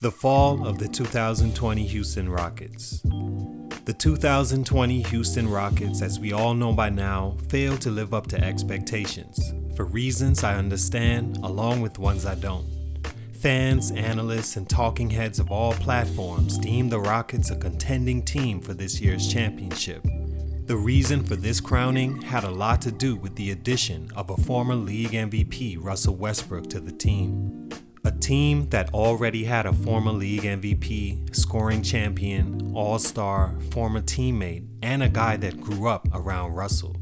The fall of the 2020 Houston Rockets. The 2020 Houston Rockets, as we all know by now, failed to live up to expectations, for reasons I understand, along with ones I don't. Fans, analysts, and talking heads of all platforms deem the Rockets a contending team for this year's championship. The reason for this crowning had a lot to do with the addition of a former league MVP, Russell Westbrook, to the team. A team that already had a former league MVP, scoring champion, all-star, former teammate, and a guy that grew up around Russell.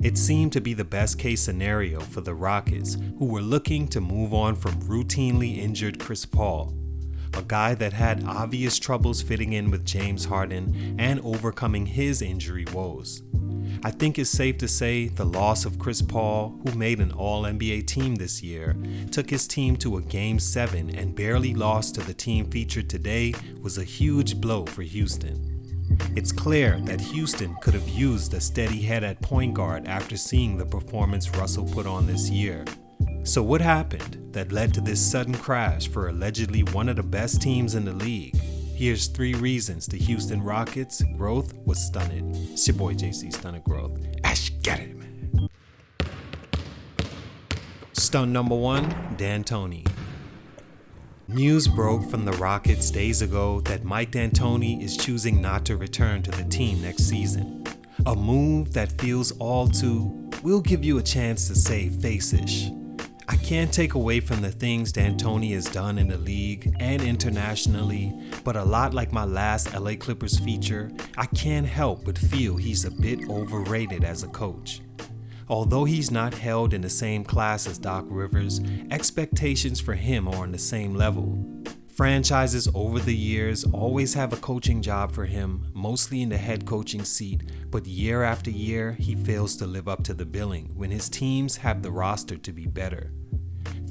It seemed to be the best case scenario for the Rockets, who were looking to move on from routinely injured Chris Paul, a guy that had obvious troubles fitting in with James Harden and overcoming his injury woes. I think it's safe to say the loss of Chris Paul, who made an All-NBA team this year, took his team to a Game 7 and barely lost to the team featured today, was a huge blow for Houston. It's clear that Houston could have used a steady head at point guard after seeing the performance Russell put on this year. So what happened that led to this sudden crash for allegedly one of the best teams in the league? Here's 3 reasons the Houston Rockets' growth was stunted. It's your boy JC, Stunted Growth. Ash, get it, man. Stunt number 1, DAntoni. News broke from the Rockets days ago that Mike D'Antoni is choosing not to return to the team next season. A move that feels all too, we'll give you a chance to say, face-ish. I can't take away from the things D'Antoni has done in the league and internationally, but a lot like my last LA Clippers feature, I can't help but feel he's a bit overrated as a coach. Although he's not held in the same class as Doc Rivers, expectations for him are on the same level. Franchises over the years always have a coaching job for him, mostly in the head coaching seat, but year after year, he fails to live up to the billing when his teams have the roster to be better.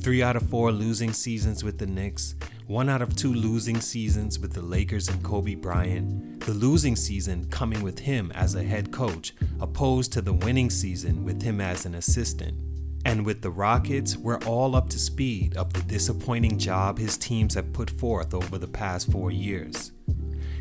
3 out of 4 losing seasons with the Knicks, 1 out of 2 losing seasons with the Lakers and Kobe Bryant, the losing season coming with him as a head coach, opposed to the winning season with him as an assistant. And with the Rockets, we're all up to speed of the disappointing job his teams have put forth over the past 4 years.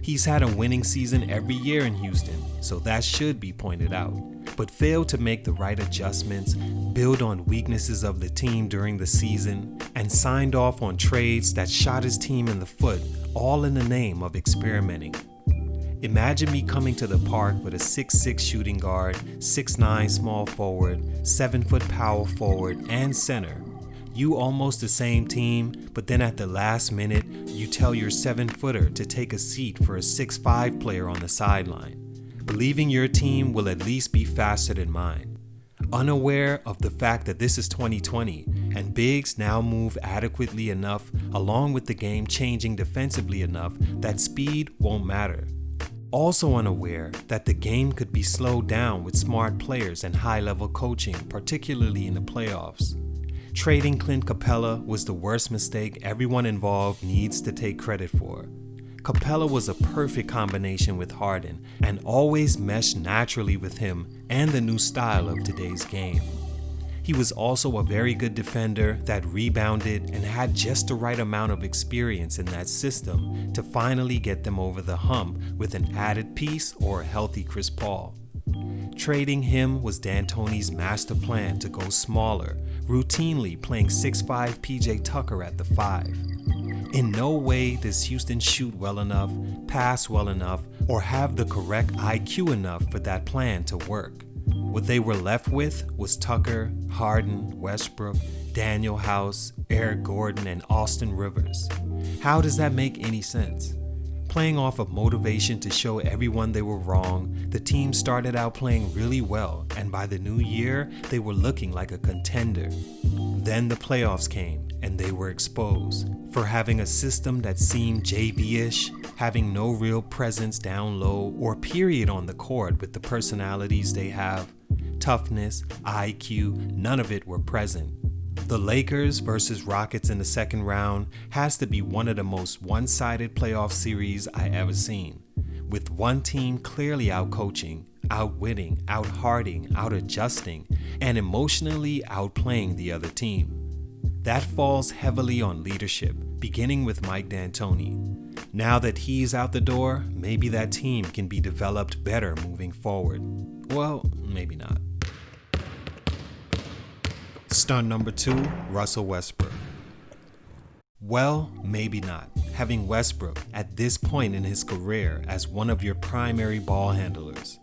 He's had a winning season every year in Houston, so that should be pointed out, but failed to make the right adjustments, build on weaknesses of the team during the season, and signed off on trades that shot his team in the foot, all in the name of experimenting. Imagine me coming to the park with a 6'6" shooting guard, 6'9" small forward, 7-foot power forward, and center. You almost the same team, but then at the last minute, you tell your 7-footer to take a seat for a 6'5" player on the sideline, believing your team will at least be faster than mine. Unaware of the fact that this is 2020, and bigs now move adequately enough, along with the game changing defensively enough, that speed won't matter. Also unaware that the game could be slowed down with smart players and high-level coaching, particularly in the playoffs. Trading Clint Capella was the worst mistake everyone involved needs to take credit for. Capella was a perfect combination with Harden and always meshed naturally with him and the new style of today's game. He was also a very good defender that rebounded and had just the right amount of experience in that system to finally get them over the hump with an added piece or a healthy Chris Paul. Trading him was D'Antoni's master plan to go smaller, routinely playing 6'5" PJ Tucker at the 5. In no way does Houston shoot well enough, pass well enough, or have the correct IQ enough for that plan to work. What they were left with was Tucker, Harden, Westbrook, Daniel House, Eric Gordon, and Austin Rivers. How does that make any sense? Playing off of motivation to show everyone they were wrong, the team started out playing really well, and by the new year, they were looking like a contender. Then the playoffs came, and they were exposed for having a system that seemed JV-ish, having no real presence down low or period on the court with the personalities they have. Toughness, IQ, none of it were present. The Lakers versus Rockets in the second round has to be one of the most one-sided playoff series I ever seen, with one team clearly out-coaching, outwitting, out-harding, out-adjusting, and emotionally outplaying the other team. That falls heavily on leadership, beginning with Mike D'Antoni. Now that he's out the door, maybe that team can be developed better moving forward. Well, maybe not. Stunt number 2, Russell Westbrook. Well, maybe not. Having Westbrook at this point in his career as one of your primary ball handlers.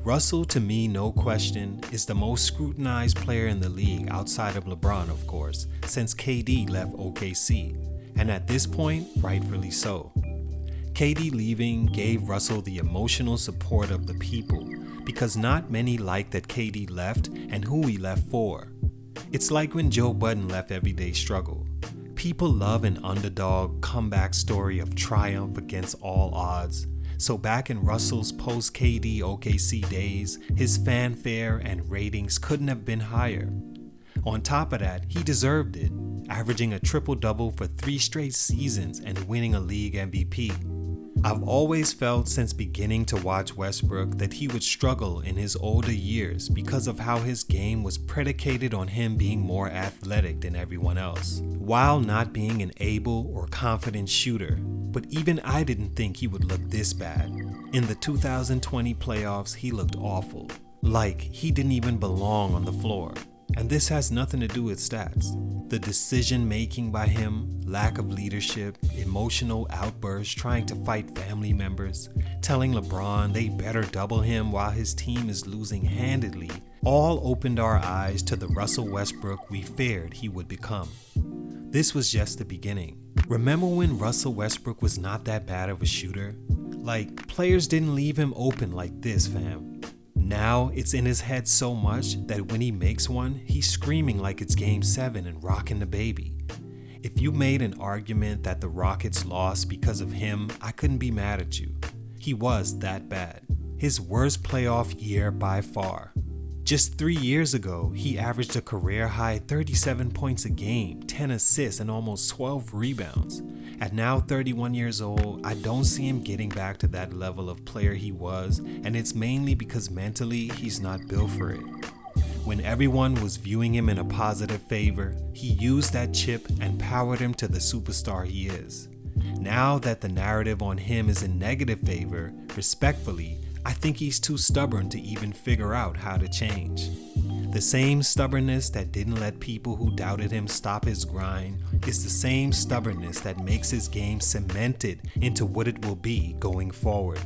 Russell, to me, no question, is the most scrutinized player in the league outside of LeBron, of course, since KD left OKC, and at this point, rightfully so. KD leaving gave Russell the emotional support of the people because not many liked that KD left and who he left for. It's like when Joe Budden left Everyday Struggle. People love an underdog comeback story of triumph against all odds. So back in Russell's post-KD OKC days, his fanfare and ratings couldn't have been higher. On top of that, he deserved it, averaging a triple-double for 3 straight seasons and winning a league MVP. I've always felt since beginning to watch Westbrook that he would struggle in his older years because of how his game was predicated on him being more athletic than everyone else, while not being an able or confident shooter. But even I didn't think he would look this bad. In the 2020 playoffs, he looked awful, like he didn't even belong on the floor. And this has nothing to do with stats. The decision making by him, lack of leadership, emotional outbursts trying to fight family members, telling LeBron they better double him while his team is losing handedly, all opened our eyes to the Russell Westbrook we feared he would become. This was just the beginning. Remember when Russell Westbrook was not that bad of a shooter? Like, players didn't leave him open like this, fam. Now, it's in his head so much that when he makes one, he's screaming like it's Game 7 and rocking the baby. If you made an argument that the Rockets lost because of him, I couldn't be mad at you. He was that bad. His worst playoff year by far. Just 3 years ago, he averaged a career-high 37 points a game, 10 assists, and almost 12 rebounds. At now 31 years old, I don't see him getting back to that level of player he was, and it's mainly because mentally he's not built for it. When everyone was viewing him in a positive favor, he used that chip and powered him to the superstar he is. Now that the narrative on him is in negative favor, respectfully, I think he's too stubborn to even figure out how to change. The same stubbornness that didn't let people who doubted him stop his grind is the same stubbornness that makes his game cemented into what it will be going forward.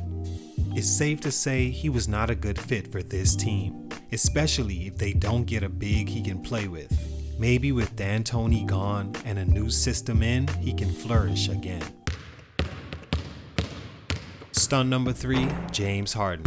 It's safe to say he was not a good fit for this team, especially if they don't get a big he can play with. Maybe with D'Antoni gone and a new system in, he can flourish again. Stunt number 3, James Harden.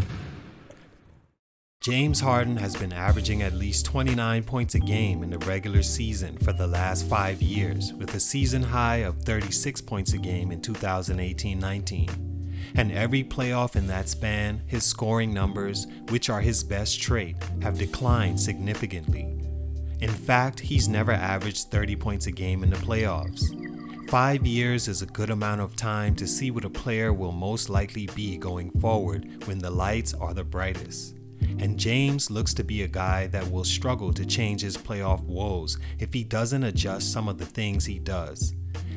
James Harden has been averaging at least 29 points a game in the regular season for the last 5 years, with a season high of 36 points a game in 2018-19. And every playoff in that span, his scoring numbers, which are his best trait, have declined significantly. In fact, he's never averaged 30 points a game in the playoffs. 5 years is a good amount of time to see what a player will most likely be going forward when the lights are the brightest. And James looks to be a guy that will struggle to change his playoff woes if he doesn't adjust some of the things he does.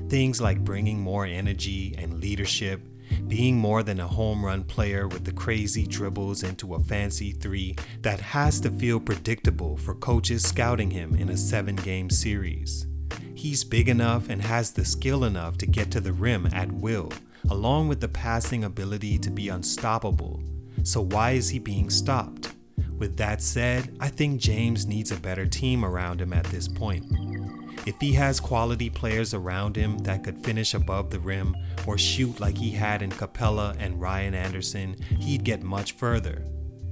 Things like bringing more energy and leadership, being more than a home run player with the crazy dribbles into a fancy 3 that has to feel predictable for coaches scouting him in a 7-game series. He's big enough and has the skill enough to get to the rim at will, along with the passing ability to be unstoppable. So why is he being stopped? With that said, I think James needs a better team around him at this point. If he has quality players around him that could finish above the rim or shoot like he had in Capella and Ryan Anderson, he'd get much further.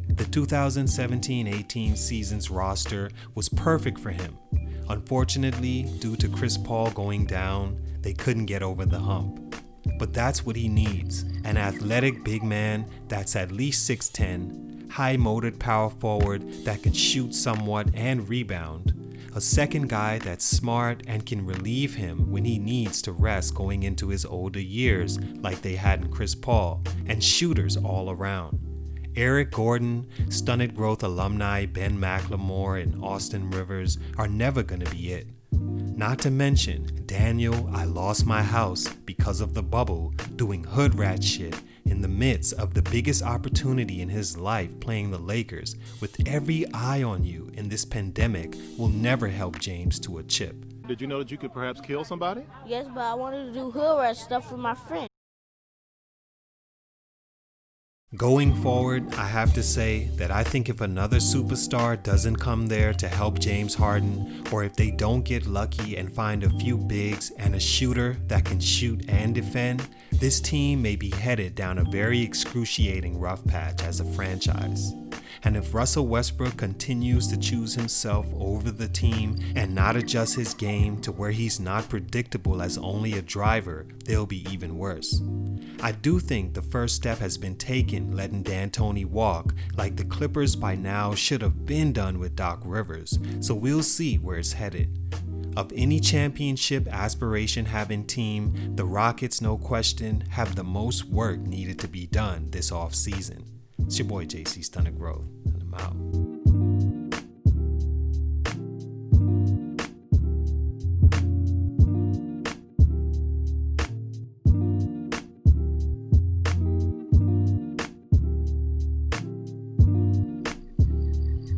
The 2017-18 season's roster was perfect for him. Unfortunately, due to Chris Paul going down, they couldn't get over the hump. But that's what he needs, an athletic big man that's at least 6'10", high-motored power forward that can shoot somewhat and rebound, a second guy that's smart and can relieve him when he needs to rest going into his older years like they had in Chris Paul, and shooters all around. Eric Gordon, Stunted Growth alumni Ben McLemore and Austin Rivers are never going to be it. Not to mention, Daniel, I lost my house because of the bubble, doing hood rat shit in the midst of the biggest opportunity in his life playing the Lakers, with every eye on you in this pandemic, will never help James to a chip. Did you know that you could perhaps kill somebody? Yes, but I wanted to do hood rat stuff with my friend. Going forward, I have to say that I think if another superstar doesn't come there to help James Harden, or if they don't get lucky and find a few bigs and a shooter that can shoot and defend, this team may be headed down a very excruciating rough patch as a franchise. And if Russell Westbrook continues to choose himself over the team and not adjust his game to where he's not predictable as only a driver, they'll be even worse. I do think the first step has been taken letting D'Antoni walk, like the Clippers by now should have been done with Doc Rivers, so we'll see where it's headed. Of any championship aspiration having team, the Rockets, no question, have the most work needed to be done this offseason. It's your boy JC Stunted Growth, and I'm out.